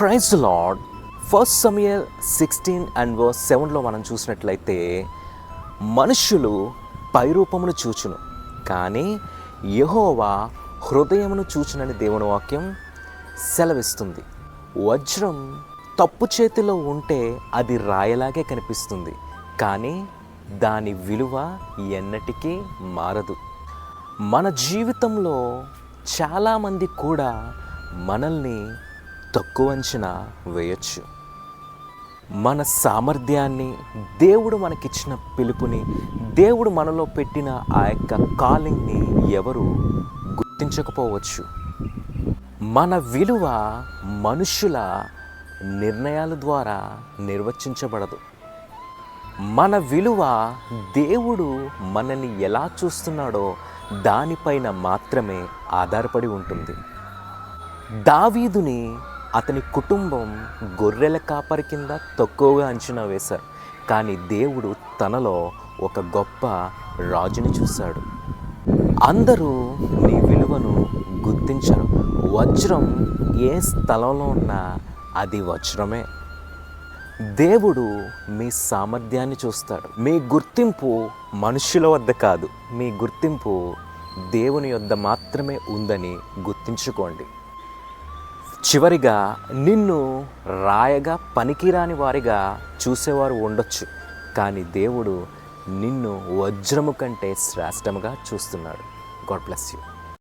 Praise lord. 1 Samuel 16:7 మనం చూసినట్లయితే, మనుష్యులు పైరూపమును చూచును, కానీ యెహోవా హృదయమును చూచునని దేవుని వాక్యం సెలవిస్తుంది. వజ్రం తప్పు చేతిలో ఉంటే అది రాయలాగే కనిపిస్తుంది, కానీ దాని విలువ ఎన్నటికీ మారదు. మన జీవితంలో చాలామంది కూడా మనల్ని తక్కువ అంచనా వేయచ్చు. మన సామర్థ్యాన్ని, దేవుడు మనకిచ్చిన పిలుపుని, దేవుడు మనలో పెట్టిన ఆ యొక్క కాలింగ్ని ఎవరు గుర్తించకపోవచ్చు. మన విలువ మనుషుల నిర్ణయాల ద్వారా నిర్వచించబడదు. మన విలువ దేవుడు మనల్ని ఎలా చూస్తున్నాడో దానిపైన మాత్రమే ఆధారపడి ఉంటుంది. దావీదుని అతని కుటుంబం గొర్రెల కాపరి కింద తక్కువగా అంచనా వేశారు, కానీ దేవుడు తనలో ఒక గొప్ప రాజుని చూశాడు. అందరూ నీ విలువను గుర్తించరు. వజ్రం ఏ స్థలంలో ఉన్నా అది వజ్రమే. దేవుడు మీ సామర్థ్యాన్ని చూస్తాడు. మీ గుర్తింపు మనుషుల వద్ద కాదు, మీ గుర్తింపు దేవుని యొద్ద మాత్రమే ఉందని గుర్తించుకోండి. చివరిగా, నిన్ను రాయగా పనికిరాని వారిగా చూసేవారు ఉండొచ్చు, కానీ దేవుడు నిన్ను వజ్రము కంటే శ్రేష్టముగా చూస్తున్నాడు. God bless you.